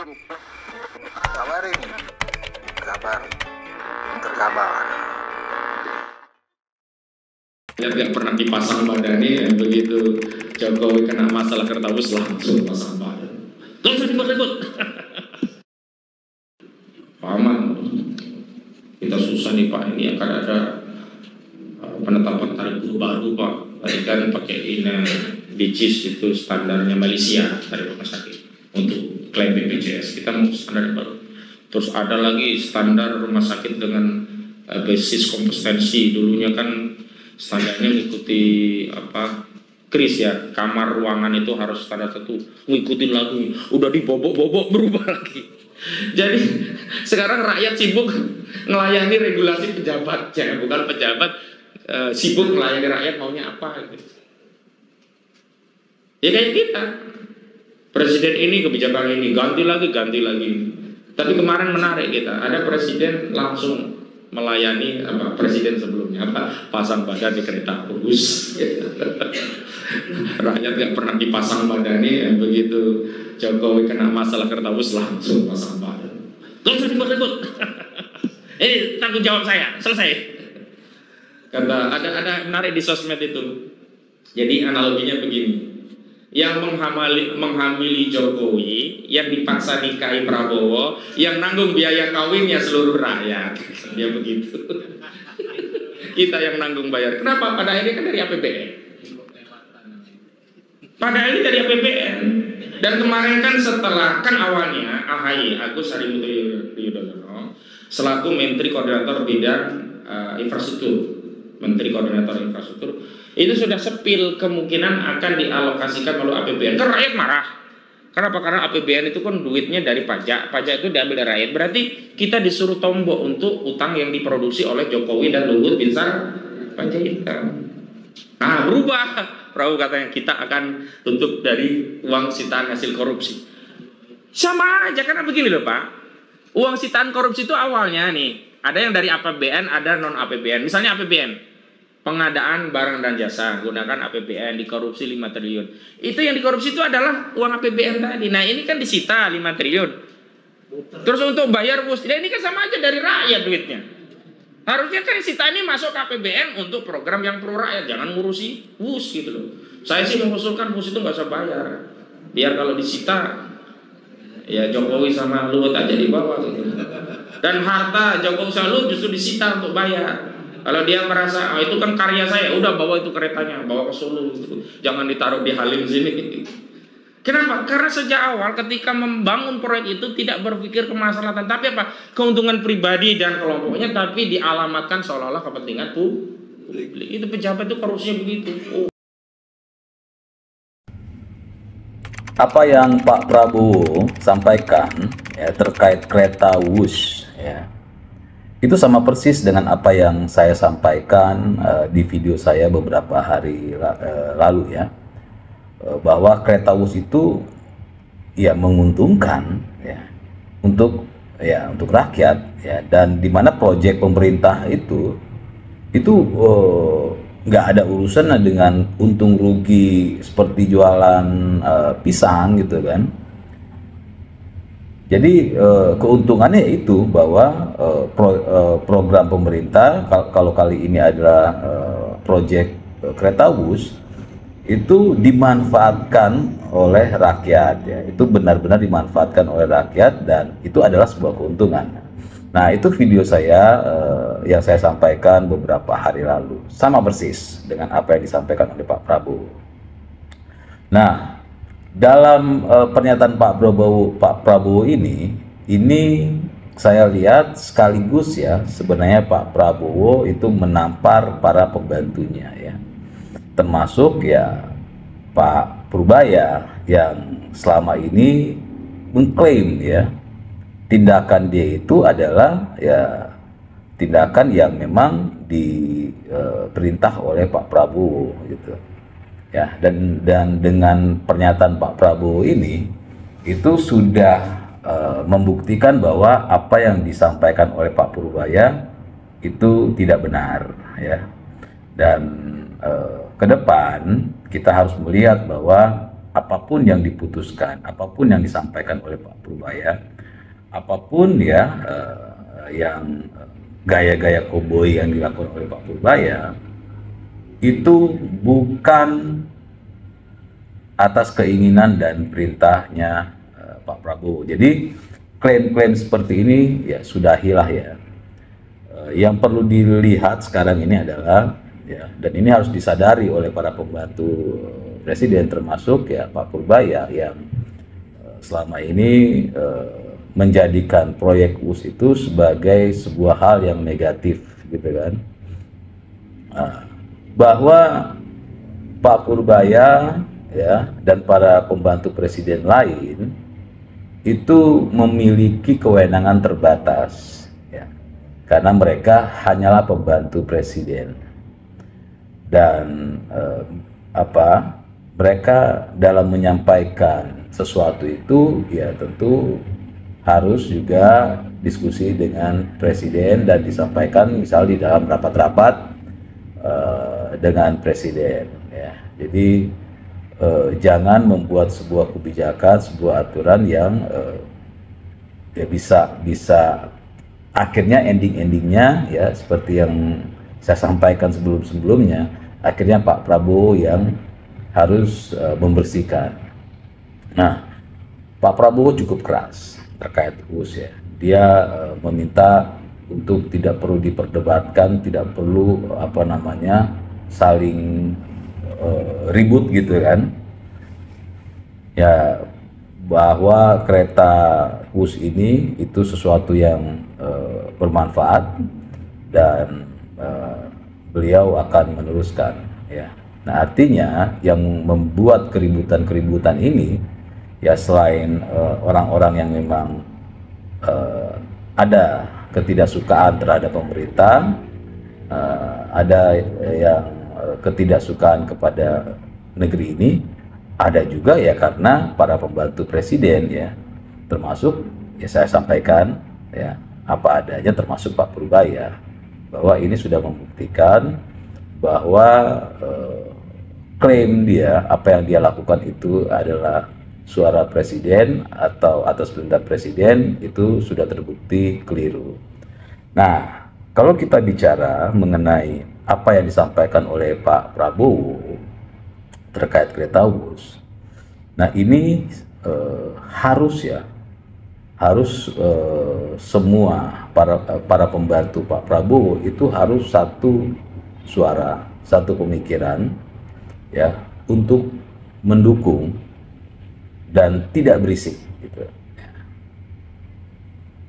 Kabar ini, kabar terkabar. Yang pernah dipasang badannya, begitu Jokowi kena masalah Kertawus langsung pasang badan. Terus ribut-ribut. Pak Aman, kita susah nih Pak, ini akan ada penetapan tarif baru Pak. Tadi kan pakai ini BCIS itu standarnya Malaysia dari rumah sakit untuk klaim BPJS. Kita mau standar baru. Terus ada lagi standar rumah sakit dengan basis kompetensi. Dulunya kan standarnya mengikuti kris ya, kamar ruangan itu harus standar satu, ngikutin lagi, udah dibobok-bobok berubah lagi. Jadi sekarang rakyat sibuk melayani regulasi pejabat, ya bukan pejabat sibuk melayani rakyat maunya apa gitu. Ya kayak kita, presiden ini kebijakan ini ganti lagi. Tapi kemarin menarik kita, ada presiden langsung melayani presiden sebelumnya pasang badan di kereta Urus. Rakyat nggak pernah dipasang badannya, begitu Jokowi kena masalah Kertawus langsung pasang badan. Terus ribut-ribut. Ini tanggung jawab saya, selesai. Kata ada menarik di sosmed itu. Jadi analoginya begini. Yang menghamili Jokowi, yang dipaksa nikahi Prabowo, yang nanggung biaya kawinnya seluruh rakyat. Dia begitu. Kita yang nanggung bayar. Kenapa? Pada akhirnya kan dari APBN. Pada akhirnya dari APBN. Dan kemarin kan setelah, kan awalnya AHY, Agus Harimurti Yudhoyono, selaku Menteri Koordinator Bidang Infrastruktur, Menteri Koordinator Infrastruktur, itu sudah sepil kemungkinan akan dialokasikan melalui APBN. Kan rakyat marah. Kenapa? Karena APBN itu kan duitnya dari pajak. Pajak itu diambil dari rakyat. Berarti kita disuruh tombok untuk utang yang diproduksi oleh Jokowi dan Luhut Binsar Panjaitan. Nah, berubah. Prabowo katanya kita akan tutup dari uang sitaan hasil korupsi. Sama aja, karena begini loh Pak. Uang sitaan korupsi itu awalnya nih, ada yang dari APBN, ada non APBN. Misalnya APBN, pengadaan barang dan jasa, gunakan APBN, dikorupsi 5 triliun. Itu yang dikorupsi itu adalah uang APBN tadi. Nah ini kan disita 5 triliun. Terus untuk bayar WUS, ini kan sama aja dari rakyat duitnya. Harusnya kan sita ini masuk ke APBN untuk program yang pro rakyat, jangan ngurusi WUS gitu loh. Saya sih mengusulkan WUS itu nggak usah bayar. Biar kalau disita, ya Jokowi sama Luhut aja di bawah gitu. Dan harta Jokowi sama Luhut justru disita untuk bayar. Kalau dia merasa itu kan karya saya, udah bawa itu keretanya, bawa ke Solo gitu. Jangan ditaruh di Halim sini. Kenapa? Karena sejak awal ketika membangun proyek itu tidak berpikir kemaslahatan, tapi keuntungan pribadi dan kelompoknya, tapi dialamatkan seolah-olah kepentingan publik. Itu pejabat itu korupsinya begitu. Apa yang Pak Prabowo sampaikan ya, terkait kereta WUS ya, itu sama persis dengan apa yang saya sampaikan di video saya beberapa hari lalu ya, bahwa kereta WUS itu ya menguntungkan ya untuk rakyat ya, dan di mana proyek pemerintah itu nggak ada urusan dengan untung rugi seperti jualan pisang gitu kan. Jadi keuntungannya itu bahwa program pemerintah, kalau kali ini adalah proyek kereta WUS, itu dimanfaatkan oleh rakyat ya. Itu benar-benar dimanfaatkan oleh rakyat dan itu adalah sebuah keuntungan. Nah, itu video saya yang saya sampaikan beberapa hari lalu, sama persis dengan apa yang disampaikan oleh Pak Prabowo. Nah, dalam pernyataan Pak Prabowo ini saya lihat sekaligus ya, sebenarnya Pak Prabowo itu menampar para pembantunya ya, termasuk ya Pak Purbaya yang selama ini mengklaim ya tindakan dia itu adalah ya tindakan yang memang diperintah oleh Pak Prabowo gitu ya, dan dengan pernyataan Pak Prabowo ini itu sudah membuktikan bahwa apa yang disampaikan oleh Pak Purbaya itu tidak benar ya. Dan ke depan kita harus melihat bahwa apapun yang diputuskan, apapun yang disampaikan oleh Pak Purbaya, apapun ya yang gaya-gaya koboi yang dilakukan oleh Pak Purbaya, itu bukan atas keinginan dan perintahnya Pak Prabowo. Jadi klaim-klaim seperti ini ya sudahilah ya. Yang perlu dilihat sekarang ini adalah ya, dan ini harus disadari oleh para pembantu presiden termasuk ya Pak Purbaya yang selama ini menjadikan proyek US itu sebagai sebuah hal yang negatif gitu kan. Bahwa Pak Purbaya ya dan para pembantu presiden lain itu memiliki kewenangan terbatas ya, karena mereka hanyalah pembantu presiden dan mereka dalam menyampaikan sesuatu itu ya tentu harus juga diskusi dengan presiden dan disampaikan misal di dalam rapat-rapat dengan presiden ya. Jadi jangan membuat sebuah kebijakan, sebuah aturan yang ya bisa akhirnya endingnya ya seperti yang saya sampaikan sebelumnya, akhirnya Pak Prabowo yang harus membersihkan. Nah, Pak Prabowo cukup keras terkait US ya. Dia meminta untuk tidak perlu diperdebatkan, tidak perlu saling ribut gitu kan ya, bahwa kereta US ini itu sesuatu yang bermanfaat dan beliau akan meneruskan ya. Nah, artinya yang membuat keributan ini ya selain orang-orang yang memang ada ketidaksukaan terhadap pemerintah, ada yang ketidaksukaan kepada negeri ini, ada juga ya karena para pembantu presiden ya, termasuk ya saya sampaikan ya apa adanya, termasuk Pak Purbaya, bahwa ini sudah membuktikan bahwa klaim dia apa yang dia lakukan itu adalah suara presiden atau atas perintah presiden, itu sudah terbukti keliru. Nah, kalau kita bicara mengenai apa yang disampaikan oleh Pak Prabowo terkait kereta US, nah ini harus semua para pembantu Pak Prabowo itu harus satu suara, satu pemikiran ya untuk mendukung dan tidak berisik gitu.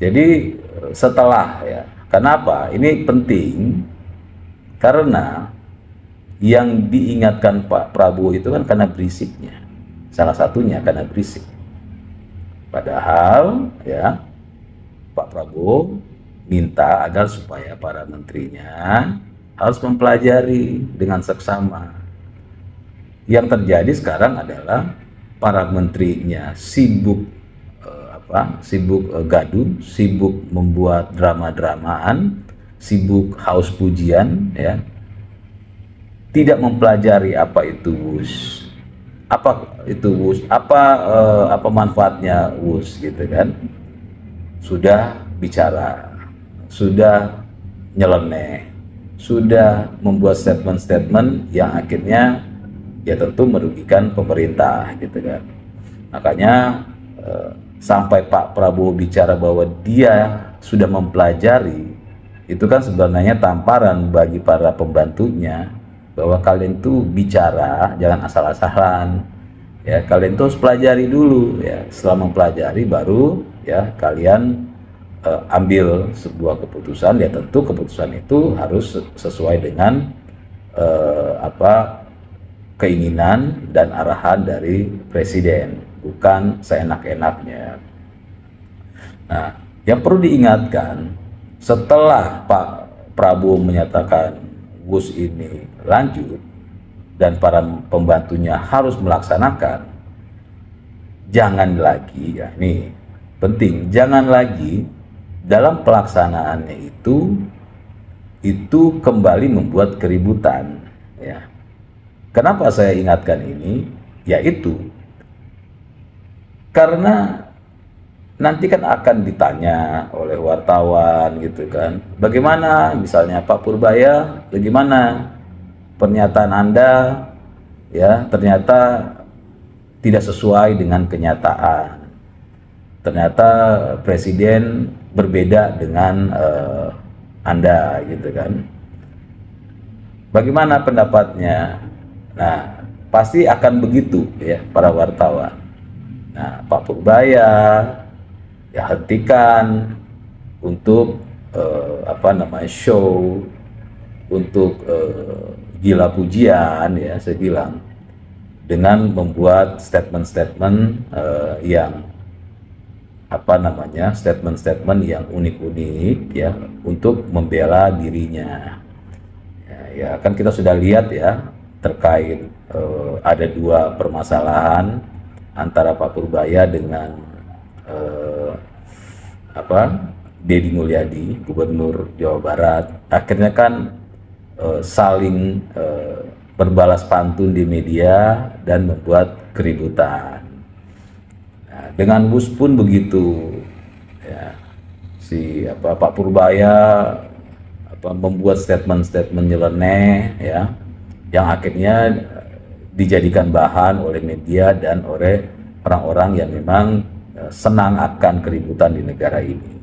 Jadi setelah ya, kenapa ini penting? Karena yang diingatkan Pak Prabowo itu kan karena berisiknya, salah satunya karena berisik. Padahal ya Pak Prabowo minta agar supaya para menterinya harus mempelajari dengan seksama. Yang terjadi sekarang adalah para menterinya sibuk gaduh, sibuk membuat drama-dramaan, sibuk haus pujian ya, tidak mempelajari apa itu WUS, apa manfaatnya WUS gitu kan. Sudah bicara, sudah nyeleneh, sudah membuat statement-statement yang akhirnya ya tentu merugikan pemerintah gitu kan. Makanya sampai Pak Prabowo bicara bahwa dia sudah mempelajari, itu kan sebenarnya tamparan bagi para pembantunya bahwa kalian tuh bicara jangan asal-asalan ya, kalian tuh harus pelajari dulu ya, setelah mempelajari baru ya kalian ambil sebuah keputusan. Ya tentu keputusan itu harus sesuai dengan keinginan dan arahan dari presiden, bukan seenak-enaknya. Nah, yang perlu diingatkan, setelah Pak Prabowo menyatakan WUS ini lanjut dan para pembantunya harus melaksanakan, jangan lagi, ya ini penting, jangan lagi dalam pelaksanaannya itu kembali membuat keributan ya. Kenapa saya ingatkan ini? Yaitu Karena nanti kan akan ditanya oleh wartawan gitu kan, bagaimana misalnya Pak Purbaya, bagaimana pernyataan Anda ya ternyata tidak sesuai dengan kenyataan. Ternyata presiden berbeda dengan Anda gitu kan. Bagaimana pendapatnya? Nah, pasti akan begitu ya para wartawan. Nah, Pak Purbaya ya hentikan untuk show, untuk gila pujian ya saya bilang, dengan membuat statement-statement yang statement-statement yang unik-unik ya untuk membela dirinya. Ya kan kita sudah lihat ya terkait ada dua permasalahan antara Pak Purbaya dengan Deddy Mulyadi, Gubernur Jawa Barat. Akhirnya kan saling berbalas pantun di media dan membuat keributan. Nah, dengan WUS pun begitu. Ya, Pak Purbaya membuat statement-statement nyeleneh ya, yang akhirnya dijadikan bahan oleh media dan oleh orang-orang yang memang senang akan keributan di negara ini.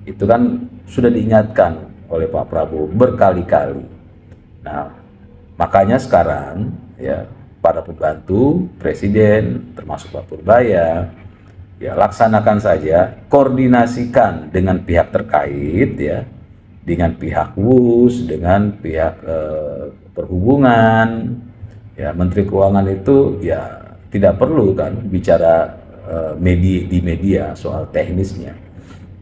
Itu kan sudah diingatkan oleh Pak Prabowo berkali-kali. Nah, makanya sekarang ya para pembantu presiden termasuk Pak Purbaya ya laksanakan saja, koordinasikan dengan pihak terkait ya, dengan pihak WUS, dengan pihak perhubungan ya. Menteri Keuangan itu ya tidak perlu kan bicara di media soal teknisnya.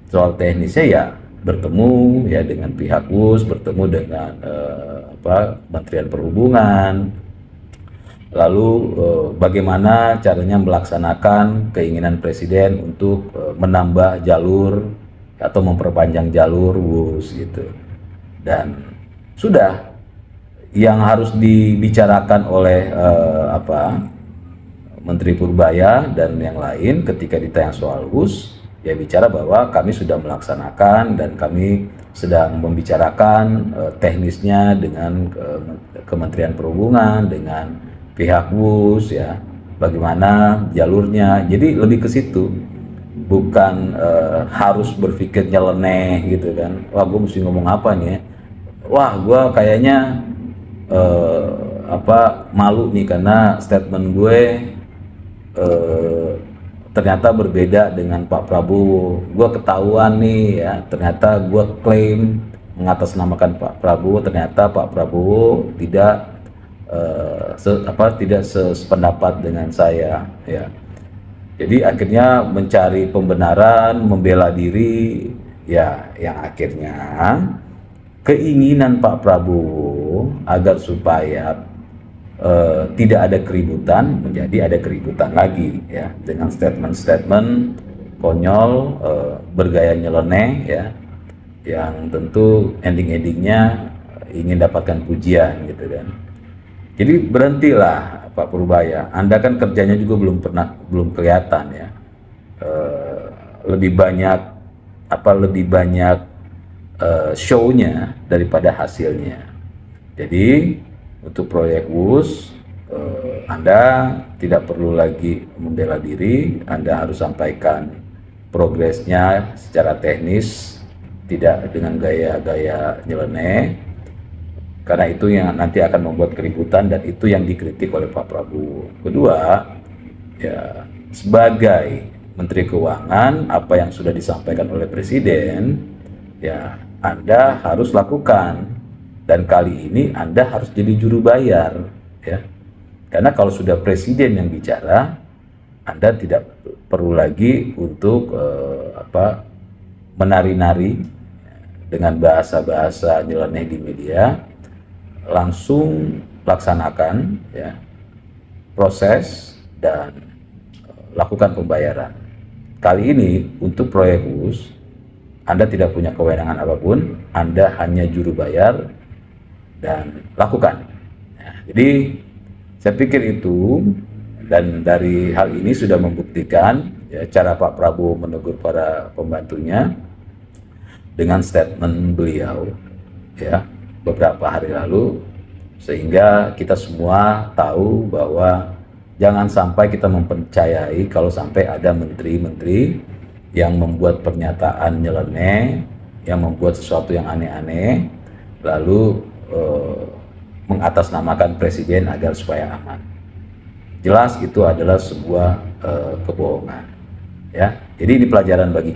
Soal teknisnya ya bertemu ya dengan pihak WUS, bertemu dengan Kementerian Perhubungan. Lalu bagaimana caranya melaksanakan keinginan presiden untuk menambah jalur atau memperpanjang jalur WUS gitu. Dan sudah yang harus dibicarakan oleh Menteri Purbaya dan yang lain ketika ditanya soal WUS, ya bicara bahwa kami sudah melaksanakan dan kami sedang membicarakan teknisnya dengan Kementerian Perhubungan, dengan pihak WUS ya, bagaimana jalurnya. Jadi lebih ke situ, bukan harus berpikir nyeleneh gitu kan. Wah, gue mesti ngomong apa nih ya? Wah, gue kayaknya malu nih karena statement gue ternyata berbeda dengan Pak Prabowo. Gue ketahuan nih ya, ternyata gue klaim mengatasnamakan Pak Prabowo, ternyata Pak Prabowo tidak sependapat dengan saya ya. Jadi akhirnya mencari pembenaran, membela diri ya, yang akhirnya keinginan Pak Prabowo agar supaya tidak ada keributan menjadi ada keributan lagi ya, dengan statement-statement konyol, bergaya nyeleneh ya, yang tentu ending-endingnya ingin dapatkan pujian gitu kan. Jadi berhentilah Pak Purbaya, Anda kan kerjanya juga belum kelihatan ya, lebih banyak show-nya daripada hasilnya. Jadi untuk proyek WUS, Anda tidak perlu lagi membela diri, Anda harus sampaikan progresnya secara teknis, tidak dengan gaya-gaya nyeleneh, karena itu yang nanti akan membuat keributan dan itu yang dikritik oleh Pak Prabowo. Kedua, ya sebagai Menteri Keuangan, apa yang sudah disampaikan oleh Presiden, ya Anda harus lakukan. Dan kali ini Anda harus jadi juru bayar ya. Karena kalau sudah presiden yang bicara, Anda tidak perlu lagi untuk menari-nari dengan bahasa-bahasa nyeleneh di media. Langsung laksanakan ya proses dan lakukan pembayaran. Kali ini untuk proyek WUS, Anda tidak punya kewenangan apapun, Anda hanya juru bayar dan lakukan. Nah, jadi saya pikir itu, dan dari hal ini sudah membuktikan ya, cara Pak Prabowo menegur para pembantunya dengan statement beliau ya beberapa hari lalu, sehingga kita semua tahu bahwa jangan sampai kita mempercayai kalau sampai ada menteri-menteri yang membuat pernyataan nyeleneh, yang membuat sesuatu yang aneh-aneh, lalu mengatasnamakan presiden agar supaya aman. Jelas itu adalah sebuah kebohongan. Ya, jadi ini pelajaran bagi